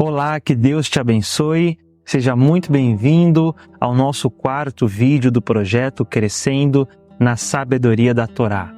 Olá, que Deus te abençoe. Seja muito bem-vindo ao nosso quarto vídeo do projeto Crescendo na Sabedoria da Torá.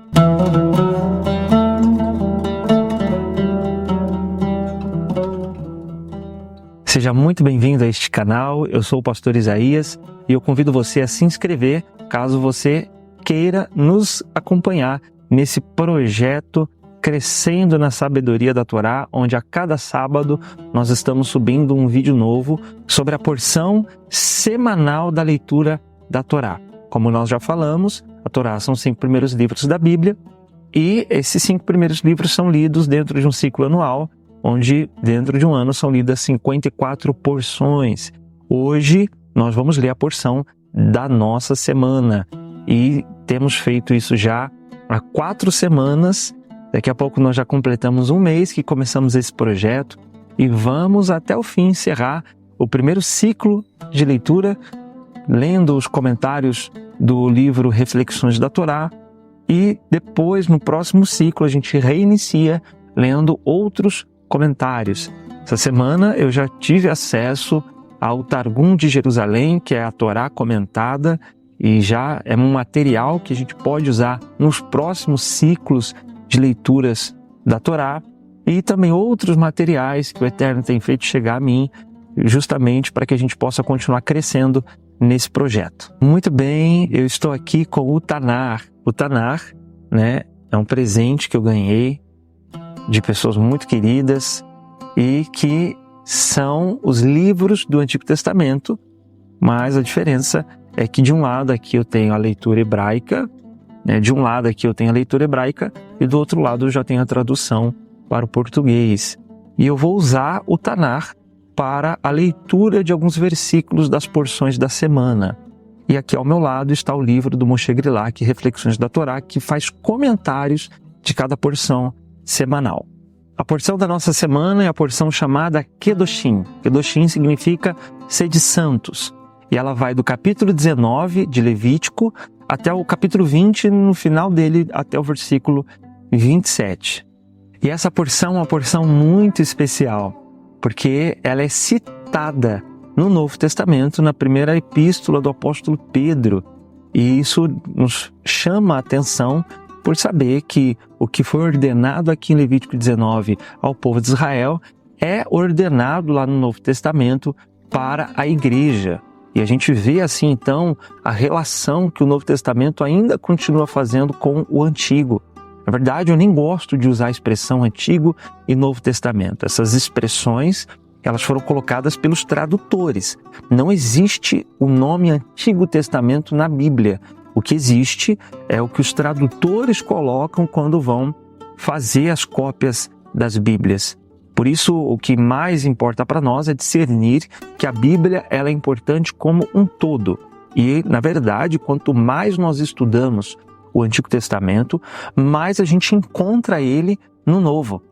Seja muito bem-vindo a este canal. Eu sou o pastor Isaías e eu convido você a se inscrever caso você queira nos acompanhar nesse projeto Crescendo na Sabedoria da Torá, onde a cada sábado nós estamos subindo um vídeo novo sobre a porção semanal da leitura da Torá. Como nós já falamos, a Torá são os 5 primeiros livros da Bíblia e esses 5 primeiros livros são lidos dentro de um ciclo anual, onde dentro de um ano são lidas 54 porções. Hoje nós vamos ler a porção da nossa semana e temos feito isso já há 4 semanas. Daqui a pouco nós já completamos um mês que começamos esse projeto e vamos até o fim encerrar o primeiro ciclo de leitura, lendo os comentários do livro Reflexões da Torá, e depois, no próximo ciclo, a gente reinicia lendo outros comentários. Essa semana eu já tive acesso ao Targum de Jerusalém, que é a Torá comentada, e já é um material que a gente pode usar nos próximos ciclos de leituras da Torá, e também outros materiais que o Eterno tem feito chegar a mim, justamente para que a gente possa continuar crescendo nesse projeto. Muito bem, eu estou aqui com o Tanar. O Tanar, é um presente que eu ganhei de pessoas muito queridas e que são os livros do Antigo Testamento, mas a diferença é que de um lado aqui eu tenho a leitura hebraica, de um lado aqui eu tenho a leitura hebraica e do outro lado eu já tenho a tradução para o português. E eu vou usar o Tanar para a leitura de alguns versículos das porções da semana. E aqui ao meu lado está o livro do Moshe Grilak, Reflexões da Torá, que faz comentários de cada porção semanal. A porção da nossa semana é a porção chamada Kedoshim. Kedoshim significa sede santos. E ela vai do capítulo 19 de Levítico até o capítulo 20, no final dele até o versículo 27. E essa porção é uma porção muito especial, porque ela é citada no Novo Testamento, na primeira epístola do apóstolo Pedro. E isso nos chama a atenção por saber que o que foi ordenado aqui em Levítico 19 ao povo de Israel é ordenado lá no Novo Testamento para a igreja. E a gente vê assim então a relação que o Novo Testamento ainda continua fazendo com o Antigo. Na verdade, eu nem gosto de usar a expressão Antigo e Novo Testamento. Essas expressões, elas foram colocadas pelos tradutores. Não existe o nome Antigo Testamento na Bíblia. O que existe é o que os tradutores colocam quando vão fazer as cópias das Bíblias. Por isso, o que mais importa para nós é discernir que a Bíblia ela é importante como um todo. E, na verdade, quanto mais nós estudamos o Antigo Testamento, mais a gente encontra ele no Novo.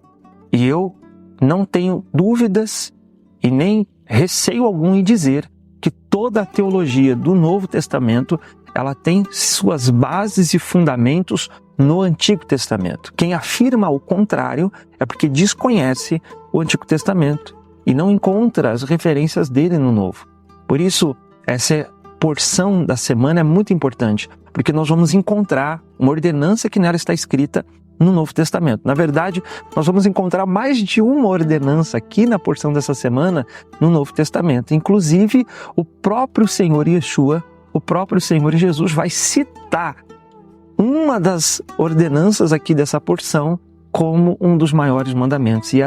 E eu não tenho dúvidas e nem receio algum em dizer que toda a teologia do Novo Testamento ela tem suas bases e fundamentos no Antigo Testamento. Quem afirma o contrário é porque desconhece o Antigo Testamento e não encontra as referências dele no Novo. Por isso, essa porção da semana é muito importante, porque nós vamos encontrar uma ordenança que nela está escrita no Novo Testamento. Na verdade, nós vamos encontrar mais de uma ordenança aqui na porção dessa semana no Novo Testamento. Inclusive, o próprio Senhor Yeshua, o próprio Senhor Jesus vai citar uma das ordenanças aqui dessa porção como um dos maiores mandamentos. E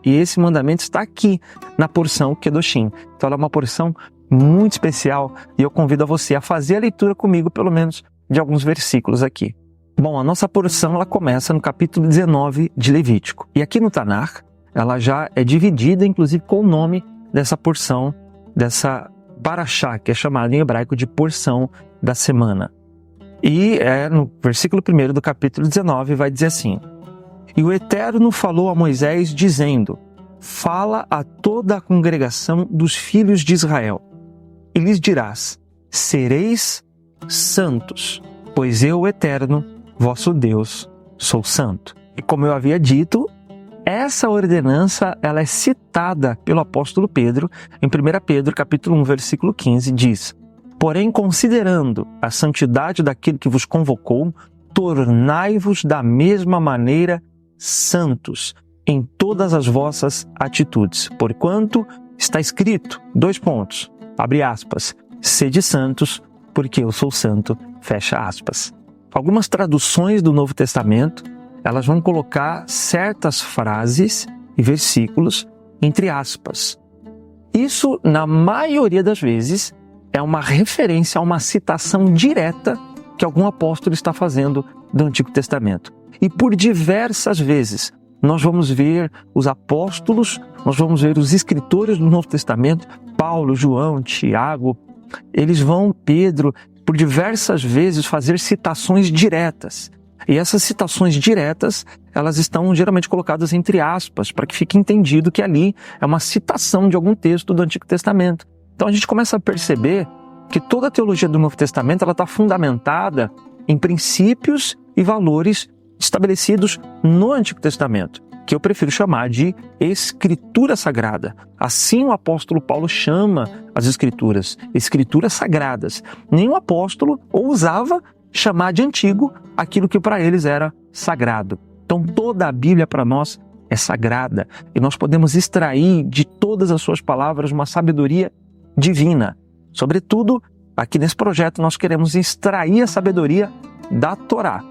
esse mandamento está aqui na porção Kedoshim. Então ela é uma porção muito especial e eu convido a você a fazer a leitura comigo, pelo menos, de alguns versículos aqui. Bom, a nossa porção ela começa no capítulo 19 de Levítico. E aqui no Tanar, ela já é dividida, inclusive, com o nome dessa porção, dessa Parashá, que é chamada em hebraico de porção da semana. E no versículo 1 do capítulo 19 vai dizer assim: E o Eterno falou a Moisés, dizendo: Fala a toda a congregação dos filhos de Israel, e lhes dirás: Sereis santos, pois eu, o Eterno, vosso Deus, sou santo. E como eu havia dito, essa ordenança ela é citada pelo apóstolo Pedro em 1 Pedro, capítulo 1, versículo 15, diz: porém, considerando a santidade daquele que vos convocou, tornai-vos da mesma maneira santos em todas as vossas atitudes. Porquanto está escrito, abre aspas, sede santos, porque eu sou santo, fecha aspas. Algumas traduções do Novo Testamento, elas vão colocar certas frases e versículos entre aspas. Isso, na maioria das vezes, é uma referência a uma citação direta que algum apóstolo está fazendo do Antigo Testamento. E por diversas vezes, nós vamos ver os apóstolos, nós vamos ver os escritores do Novo Testamento, Paulo, João, Tiago, Pedro, por diversas vezes fazer citações diretas. E essas citações diretas, elas estão geralmente colocadas entre aspas, para que fique entendido que ali é uma citação de algum texto do Antigo Testamento. Então a gente começa a perceber que toda a teologia do Novo Testamento ela está fundamentada em princípios e valores estabelecidos no Antigo Testamento, que eu prefiro chamar de Escritura Sagrada. Assim o apóstolo Paulo chama as Escrituras sagradas. Nenhum apóstolo ousava chamar de antigo aquilo que para eles era sagrado. Então toda a Bíblia para nós é sagrada e nós podemos extrair de todas as suas palavras uma sabedoria divina. Sobretudo, aqui nesse projeto nós queremos extrair a sabedoria da Torá.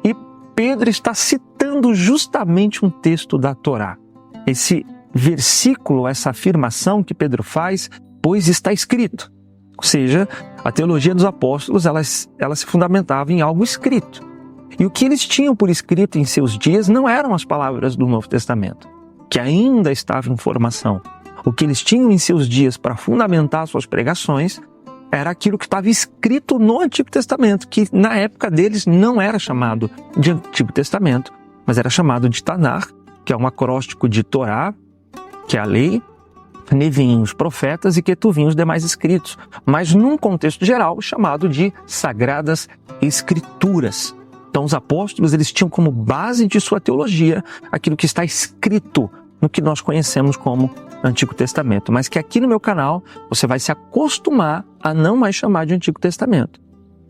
E Pedro está citando justamente um texto da Torá. Esse versículo, essa afirmação que Pedro faz, pois está escrito. Ou seja, a teologia dos apóstolos, ela se fundamentava em algo escrito. E o que eles tinham por escrito em seus dias não eram as palavras do Novo Testamento, que ainda estavam em formação. O que eles tinham em seus dias para fundamentar suas pregações era aquilo que estava escrito no Antigo Testamento, que na época deles não era chamado de Antigo Testamento, mas era chamado de Tanar, que é um acróstico de Torá, que é a lei, Nevim, os profetas, e Ketuvim, os demais escritos, mas num contexto geral chamado de Sagradas Escrituras. Então os apóstolos eles tinham como base de sua teologia aquilo que está escrito no que nós conhecemos como Antigo Testamento, mas que aqui no meu canal você vai se acostumar a não mais chamar de Antigo Testamento,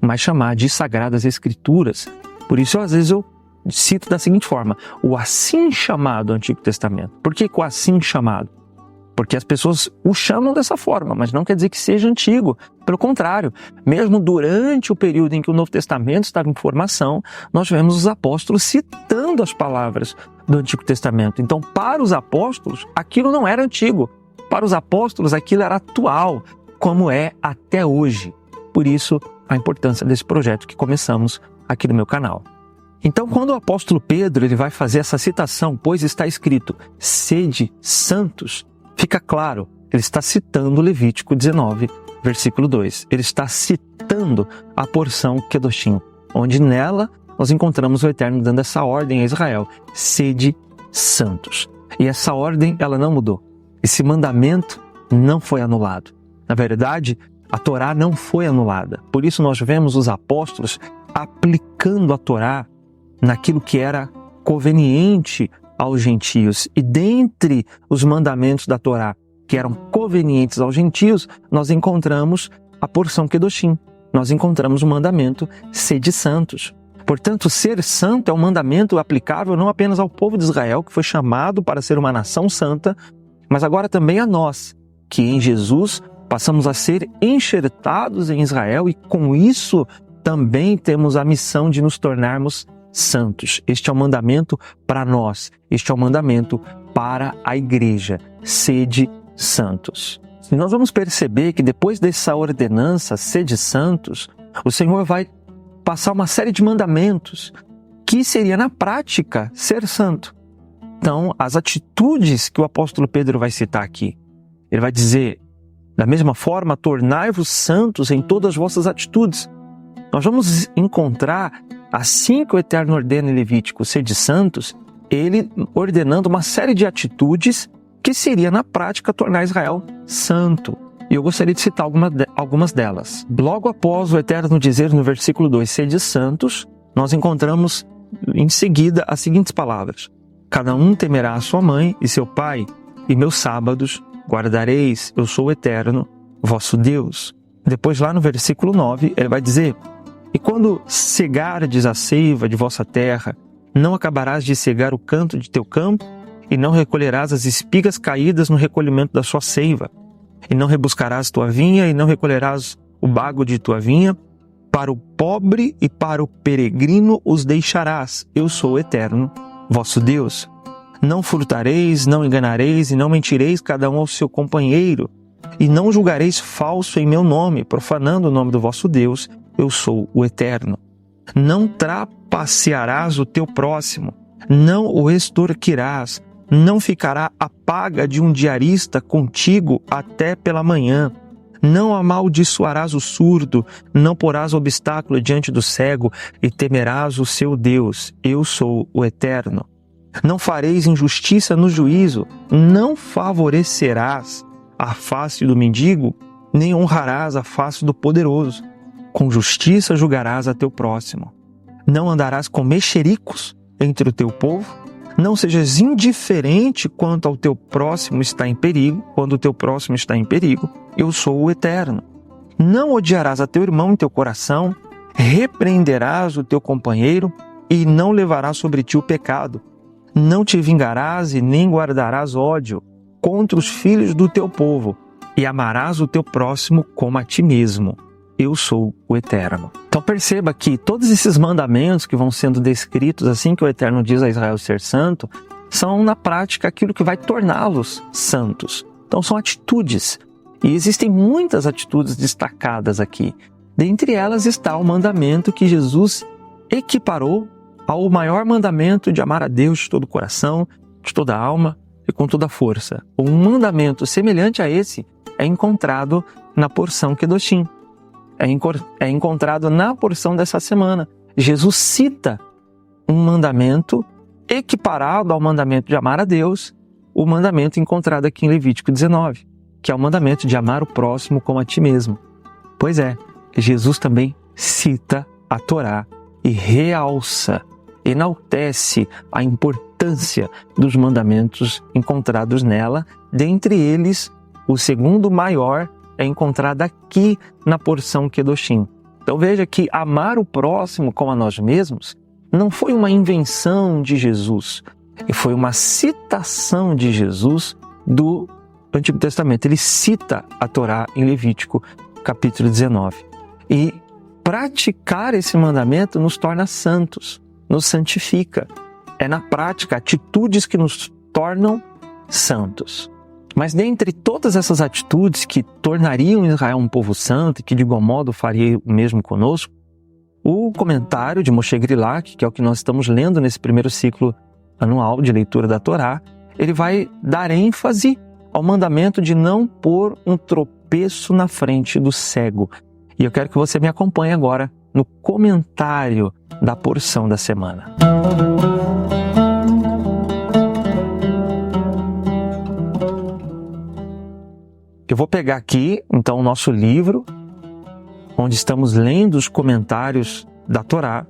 mas chamar de Sagradas Escrituras. Por isso, às vezes, eu cito da seguinte forma, o assim chamado Antigo Testamento. Por que o assim chamado? Porque as pessoas o chamam dessa forma, mas não quer dizer que seja antigo. Pelo contrário, mesmo durante o período em que o Novo Testamento estava em formação, nós vemos os apóstolos citando as palavras do Antigo Testamento. Então, para os apóstolos, aquilo não era antigo. Para os apóstolos, aquilo era atual, como é até hoje. Por isso, a importância desse projeto que começamos aqui no meu canal. Então, quando o apóstolo Pedro ele vai fazer essa citação, pois está escrito, sede santos, fica claro, ele está citando Levítico 19, versículo 2. Ele está citando a porção Kedoshim, onde nela nós encontramos o Eterno dando essa ordem a Israel, sede santos. E essa ordem, ela não mudou. Esse mandamento não foi anulado. Na verdade, a Torá não foi anulada. Por isso nós vemos os apóstolos aplicando a Torá naquilo que era conveniente aos gentios. E dentre os mandamentos da Torá que eram convenientes aos gentios, nós encontramos a porção Kedoshim. Nós encontramos o mandamento sede santos. Portanto, ser santo é um mandamento aplicável não apenas ao povo de Israel, que foi chamado para ser uma nação santa, mas agora também a nós, que em Jesus passamos a ser enxertados em Israel e com isso também temos a missão de nos tornarmos santos. Este é o mandamento para nós, este é o mandamento para a igreja, sede santos. E nós vamos perceber que depois dessa ordenança, sede santos, o Senhor vai passar uma série de mandamentos que seria na prática ser santo. Então, as atitudes que o apóstolo Pedro vai citar aqui, ele vai dizer, da mesma forma, tornai-vos santos em todas as vossas atitudes. Nós vamos encontrar, assim que o Eterno ordena em Levítico, sede santos, ele ordenando uma série de atitudes que seria na prática tornar Israel santo. E eu gostaria de citar algumas delas. Logo após o Eterno dizer no versículo 2, sede santos, nós encontramos em seguida as seguintes palavras. Cada um temerá a sua mãe e seu pai, e meus sábados guardareis, eu sou o Eterno, vosso Deus. Depois lá no versículo 9, ele vai dizer: e quando cegardes a seiva de vossa terra, não acabarás de cegar o canto de teu campo, e não recolherás as espigas caídas no recolhimento da sua seiva, e não rebuscarás tua vinha, e não recolherás o bago de tua vinha, para o pobre e para o peregrino os deixarás, eu sou o Eterno, vosso Deus. Não furtareis, não enganareis e não mentireis cada um ao seu companheiro, e não julgareis falso em meu nome, profanando o nome do vosso Deus, eu sou o Eterno. Não trapacearás o teu próximo, não o extorquirás, não ficará a paga de um diarista contigo até pela manhã. Não amaldiçoarás o surdo, não porás obstáculo diante do cego, e temerás o seu Deus, eu sou o Eterno. Não fareis injustiça no juízo, não favorecerás a face do mendigo, nem honrarás a face do poderoso. Com justiça julgarás a teu próximo. Não andarás com mexericos entre o teu povo, não sejas indiferente quanto ao teu próximo está em perigo, quando o teu próximo está em perigo, eu sou o Eterno. Não odiarás a teu irmão em teu coração, repreenderás o teu companheiro e não levarás sobre ti o pecado. Não te vingarás e nem guardarás ódio contra os filhos do teu povo, e amarás o teu próximo como a ti mesmo. Eu sou o Eterno. Então perceba que todos esses mandamentos que vão sendo descritos assim que o Eterno diz a Israel ser santo, são na prática aquilo que vai torná-los santos. Então são atitudes. E existem muitas atitudes destacadas aqui. Dentre elas está o mandamento que Jesus equiparou ao maior mandamento de amar a Deus de todo o coração, de toda a alma e com toda a força. Um mandamento semelhante a esse é encontrado na porção Kedoshim. É encontrado na porção dessa semana. Jesus cita um mandamento equiparado ao mandamento de amar a Deus, o mandamento encontrado aqui em Levítico 19, que é o mandamento de amar o próximo como a ti mesmo. Pois é, Jesus também cita a Torá e realça, enaltece a importância dos mandamentos encontrados nela. Dentre eles, o segundo maior é encontrado aqui na porção Kedoshim. Então veja que amar o próximo como a nós mesmos não foi uma invenção de Jesus, e foi uma citação de Jesus do Antigo Testamento. Ele cita a Torá em Levítico, capítulo 19. E praticar esse mandamento nos torna santos, nos santifica. É na prática atitudes que nos tornam santos. Mas dentre todas essas atitudes que tornariam Israel um povo santo e que de igual modo faria o mesmo conosco, o comentário de Moshe Grilak, que é o que nós estamos lendo nesse primeiro ciclo anual de leitura da Torá, ele vai dar ênfase ao mandamento de não pôr um tropeço na frente do cego. E eu quero que você me acompanhe agora no comentário da porção da semana. Eu vou pegar aqui, então, o nosso livro, onde estamos lendo os comentários da Torá.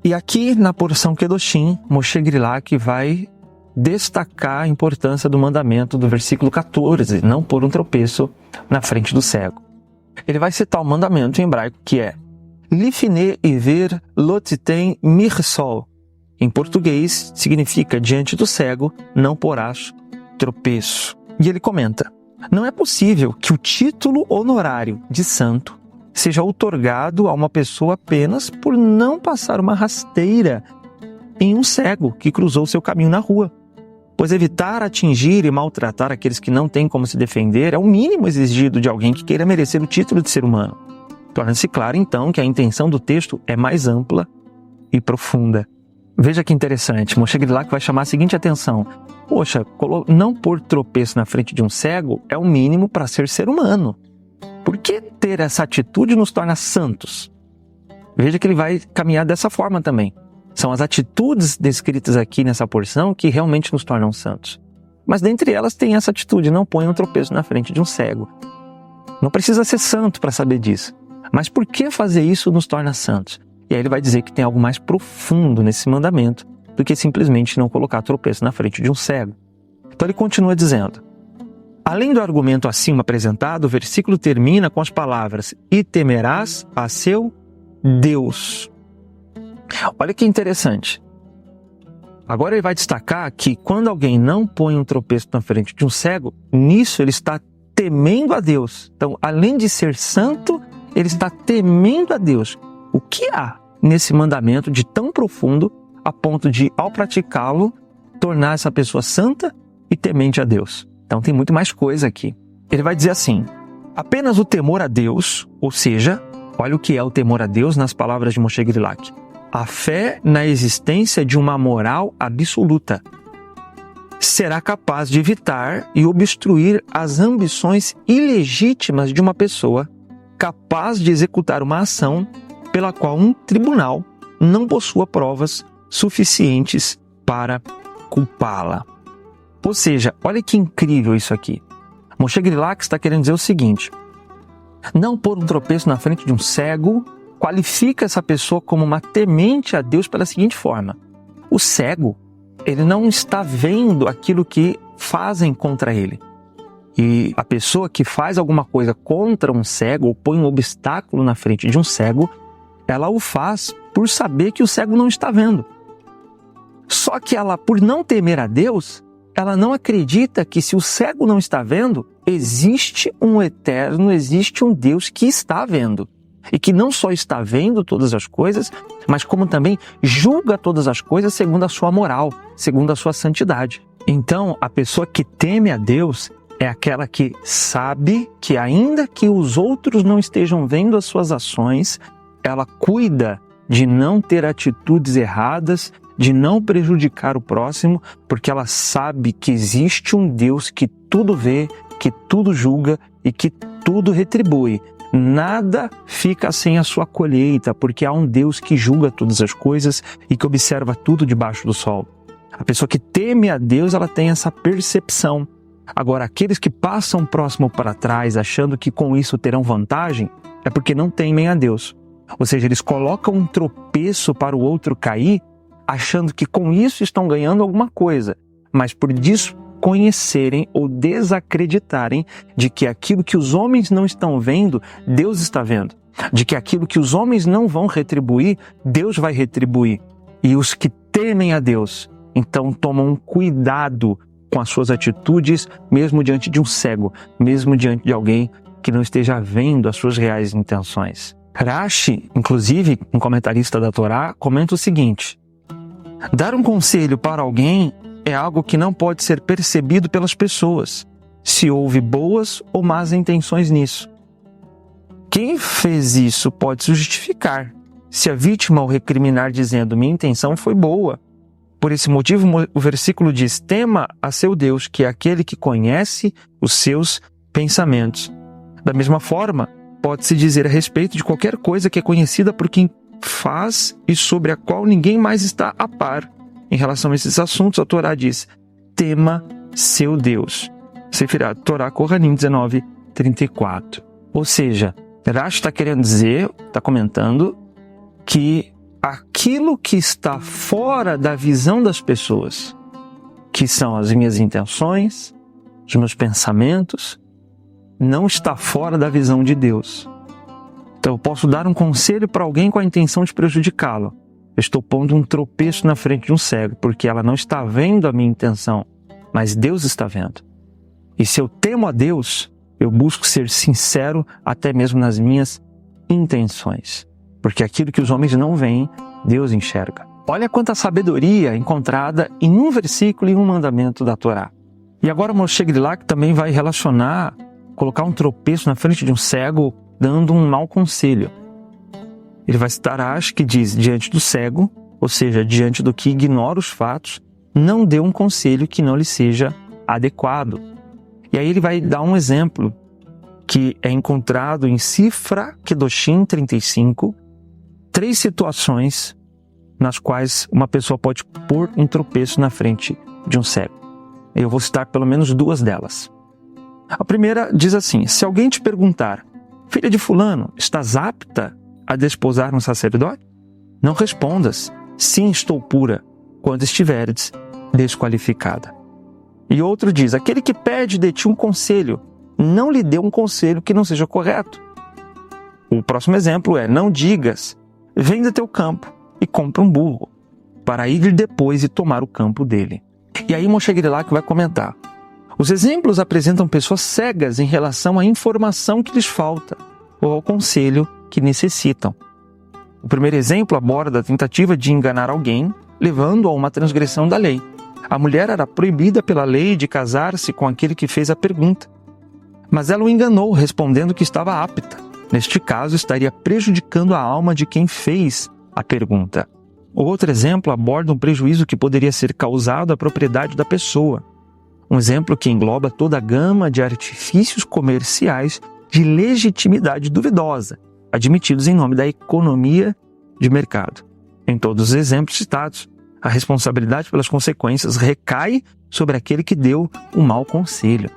E aqui, na porção Kedoshim, Moshe Grilak vai destacar a importância do mandamento do versículo 14, não pôr um tropeço na frente do cego. Ele vai citar o mandamento em hebraico que é Lifnei iver lo titen mirsol. Em português, significa diante do cego não porás tropeço. E ele comenta: não é possível que o título honorário de santo seja outorgado a uma pessoa apenas por não passar uma rasteira em um cego que cruzou seu caminho na rua. Pois evitar atingir e maltratar aqueles que não têm como se defender é o mínimo exigido de alguém que queira merecer o título de ser humano. Torna-se claro, então, que a intenção do texto é mais ampla e profunda. Veja que interessante, Moshe Grilak vai chamar a seguinte atenção. Poxa, não pôr tropeço na frente de um cego é o mínimo para ser humano. Por que ter essa atitude nos torna santos? Veja que ele vai caminhar dessa forma também. São as atitudes descritas aqui nessa porção que realmente nos tornam santos. Mas dentre elas tem essa atitude, não põe um tropeço na frente de um cego. Não precisa ser santo para saber disso. Mas por que fazer isso nos torna santos? E aí ele vai dizer que tem algo mais profundo nesse mandamento, do que simplesmente não colocar tropeço na frente de um cego. Então ele continua dizendo: além do argumento acima apresentado, o versículo termina com as palavras: e temerás a seu Deus. Olha que interessante. Agora ele vai destacar que quando alguém não põe um tropeço na frente de um cego, nisso ele está temendo a Deus. Então, além de ser santo, ele está temendo a Deus. O que há nesse mandamento de tão profundo a ponto de, ao praticá-lo, tornar essa pessoa santa e temente a Deus? Então tem muito mais coisa aqui. Ele vai dizer assim: apenas o temor a Deus, ou seja, olha o que é o temor a Deus nas palavras de Moshe Grilak: a fé na existência de uma moral absoluta, será capaz de evitar e obstruir as ambições ilegítimas de uma pessoa capaz de executar uma ação pela qual um tribunal não possua provas suficientes para culpá-la. Ou seja, olha que incrível isso aqui. Moshe Grilak está querendo dizer o seguinte: não pôr um tropeço na frente de um cego qualifica essa pessoa como uma temente a Deus pela seguinte forma: o cego, ele não está vendo aquilo que fazem contra ele. E a pessoa que faz alguma coisa contra um cego ou põe um obstáculo na frente de um cego, ela o faz por saber que o cego não está vendo. Só que ela, por não temer a Deus, ela não acredita que se o cego não está vendo, existe um eterno, existe um Deus que está vendo. E que não só está vendo todas as coisas, mas como também julga todas as coisas segundo a sua moral, segundo a sua santidade. Então, a pessoa que teme a Deus é aquela que sabe que, ainda que os outros não estejam vendo as suas ações, ela cuida de não ter atitudes erradas, de não prejudicar o próximo, porque ela sabe que existe um Deus que tudo vê, que tudo julga e que tudo retribui. Nada fica sem a sua colheita, porque há um Deus que julga todas as coisas e que observa tudo debaixo do sol. A pessoa que teme a Deus, ela tem essa percepção. Agora, aqueles que passam próximo para trás, achando que com isso terão vantagem, é porque não temem a Deus. Ou seja, eles colocam um tropeço para o outro cair, achando que com isso estão ganhando alguma coisa, mas por desconhecerem ou desacreditarem de que aquilo que os homens não estão vendo, Deus está vendo. De que aquilo que os homens não vão retribuir, Deus vai retribuir. E os que temem a Deus, então tomam cuidado com as suas atitudes, mesmo diante de um cego, mesmo diante de alguém que não esteja vendo as suas reais intenções. Rashi, inclusive, um comentarista da Torá, comenta o seguinte: dar um conselho para alguém é algo que não pode ser percebido pelas pessoas, se houve boas ou más intenções nisso. Quem fez isso pode se justificar, se a vítima o recriminar dizendo: minha intenção foi boa. Por esse motivo, o versículo diz: tema a seu Deus, que é aquele que conhece os seus pensamentos. Da mesma forma, pode-se dizer a respeito de qualquer coisa que é conhecida por quem faz e sobre a qual ninguém mais está a par. Em relação a esses assuntos, a Torá diz: tema seu Deus. Sefirat Torá Kohanim 19:34. Ou seja, Rashi está querendo dizer, está comentando, que aquilo que está fora da visão das pessoas, que são as minhas intenções, os meus pensamentos, não está fora da visão de Deus. Então eu posso dar um conselho para alguém com a intenção de prejudicá-lo. Eu estou pondo um tropeço na frente de um cego, porque ela não está vendo a minha intenção, mas Deus está vendo. E se eu temo a Deus, eu busco ser sincero até mesmo nas minhas intenções. Porque aquilo que os homens não veem, Deus enxerga. Olha quanta sabedoria encontrada em um versículo e um mandamento da Torá. E agora Moshe Grilak também vai relacionar, colocar um tropeço na frente de um cego, dando um mau conselho. Ele vai citar Rashi, que diz: diante do cego, ou seja, diante do que ignora os fatos, não dê um conselho que não lhe seja adequado. E aí ele vai dar um exemplo que é encontrado em Sifra Kedoshim 35, 3 situações nas quais uma pessoa pode pôr um tropeço na frente de um cego. Eu vou citar pelo menos 2 delas. A primeira diz assim: se alguém te perguntar: filha de fulano, estás apta a desposar um sacerdote? Não respondas: sim, estou pura, quando estiveres desqualificada. E outro diz: aquele que pede de ti um conselho, não lhe dê um conselho que não seja correto. O próximo exemplo é: não digas, venda teu campo e compra um burro, para ir depois e tomar o campo dele. E aí Moshe Grilak vai comentar: os exemplos apresentam pessoas cegas em relação à informação que lhes falta ou ao conselho que necessitam. O primeiro exemplo aborda a tentativa de enganar alguém, levando a uma transgressão da lei. A mulher era proibida pela lei de casar-se com aquele que fez a pergunta, mas ela o enganou, respondendo que estava apta. Neste caso, estaria prejudicando a alma de quem fez a pergunta. O outro exemplo aborda um prejuízo que poderia ser causado à propriedade da pessoa. Um exemplo que engloba toda a gama de artifícios comerciais de legitimidade duvidosa, admitidos em nome da economia de mercado. Em todos os exemplos citados, a responsabilidade pelas consequências recai sobre aquele que deu o mau conselho.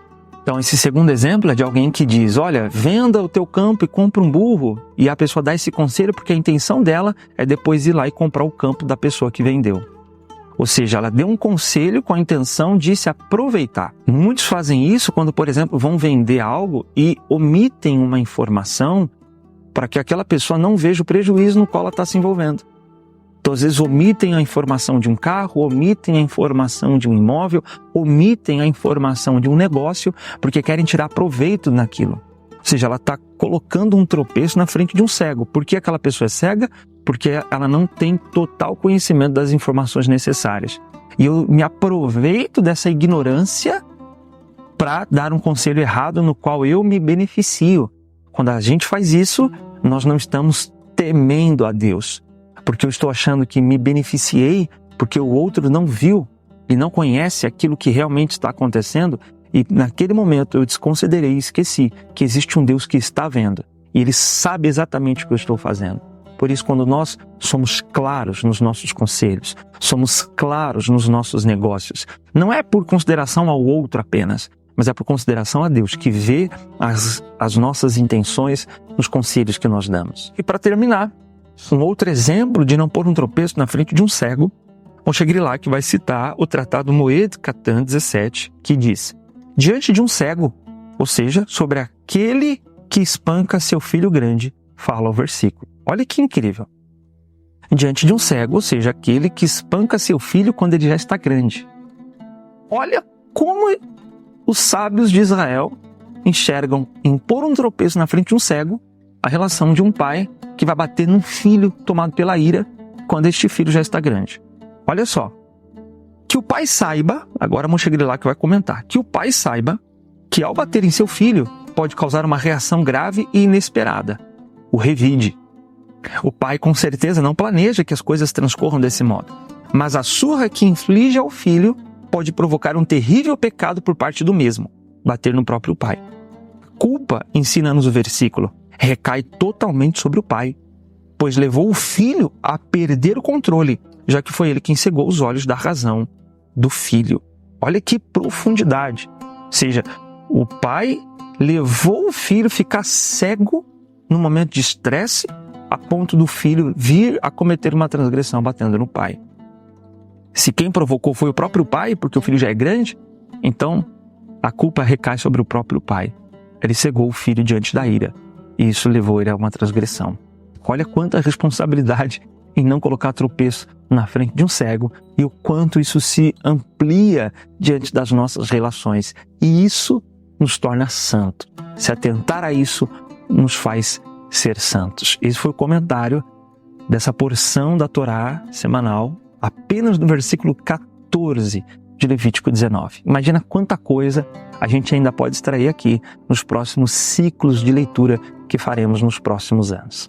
Então, esse segundo exemplo é de alguém que diz: olha, venda o teu campo e compra um burro. E a pessoa dá esse conselho porque a intenção dela é depois ir lá e comprar o campo da pessoa que vendeu. Ou seja, ela deu um conselho com a intenção de se aproveitar. Muitos fazem isso quando, por exemplo, vão vender algo e omitem uma informação para que aquela pessoa não veja o prejuízo no qual ela está se envolvendo. Então, às vezes, omitem a informação de um carro, omitem a informação de um imóvel, omitem a informação de um negócio, porque querem tirar proveito naquilo. Ou seja, ela está colocando um tropeço na frente de um cego. Por que aquela pessoa é cega? Porque ela não tem total conhecimento das informações necessárias. E eu me aproveito dessa ignorância para dar um conselho errado no qual eu me beneficio. Quando a gente faz isso, nós não estamos temendo a Deus, porque eu estou achando que me beneficiei porque o outro não viu e não conhece aquilo que realmente está acontecendo, e naquele momento eu desconsiderei e esqueci que existe um Deus que está vendo e Ele sabe exatamente o que eu estou fazendo. Por isso, quando nós somos claros nos nossos conselhos, somos claros nos nossos negócios, não é por consideração ao outro apenas, mas é por consideração a Deus, que vê as nossas intenções nos conselhos que nós damos. E para terminar, um outro exemplo de não pôr um tropeço na frente de um cego, Moshe Grilak vai citar o tratado Moed Katan 17, que diz: diante de um cego, ou seja, sobre aquele que espanca seu filho grande, fala o versículo. Olha que incrível. Diante de um cego, ou seja, aquele que espanca seu filho quando ele já está grande. Olha como os sábios de Israel enxergam em pôr um tropeço na frente de um cego a relação de um pai que vai bater num filho tomado pela ira quando este filho já está grande. Olha só. Que o pai saiba, agora Moshe Grilak vai comentar, que o pai saiba que ao bater em seu filho pode causar uma reação grave e inesperada. O revide. O pai com certeza não planeja que as coisas transcorram desse modo, mas a surra que inflige ao filho pode provocar um terrível pecado por parte do mesmo, bater no próprio pai. Culpa, ensina-nos o versículo, recai totalmente sobre o pai, pois levou o filho a perder o controle, já que foi ele quem cegou os olhos da razão do filho. Olha que profundidade. Ou seja, o pai levou o filho a ficar cego no momento de estresse, a ponto do filho vir a cometer uma transgressão batendo no pai. Se quem provocou foi o próprio pai, porque o filho já é grande, então a culpa recai sobre o próprio pai. Ele cegou o filho diante da ira, e isso levou ele a uma transgressão. Olha quanta responsabilidade em não colocar tropeço na frente de um cego, e o quanto isso se amplia diante das nossas relações. E isso nos torna santos. Se atentar a isso nos faz ser santos. Esse foi o comentário dessa porção da Torá semanal, apenas no versículo 14 de Levítico 19. Imagina quanta coisa a gente ainda pode extrair aqui nos próximos ciclos de leitura que faremos nos próximos anos.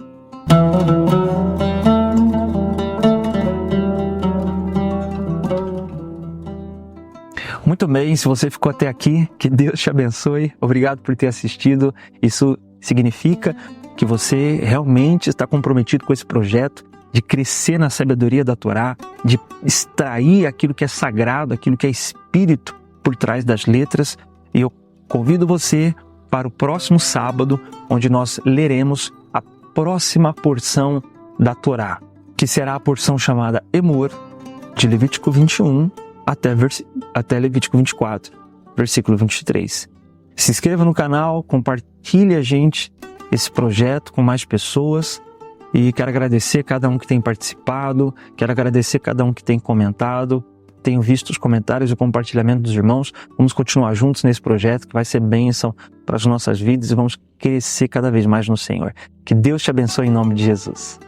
Muito bem, se você ficou até aqui, que Deus te abençoe. Obrigado por ter assistido. Isso significa que você realmente está comprometido com esse projeto de crescer na sabedoria da Torá, de extrair aquilo que é sagrado, aquilo que é espírito por trás das letras. E eu convido você para o próximo sábado, onde nós leremos a próxima porção da Torá, que será a porção chamada Emor, de Levítico 21 até Levítico 24, versículo 23. Se inscreva no canal, compartilhe esse projeto com mais pessoas e quero agradecer cada um que tem participado, quero agradecer cada um que tem comentado. Tenho visto os comentários e o compartilhamento dos irmãos. Vamos continuar juntos nesse projeto que vai ser bênção para as nossas vidas e vamos crescer cada vez mais no Senhor. Que Deus te abençoe em nome de Jesus.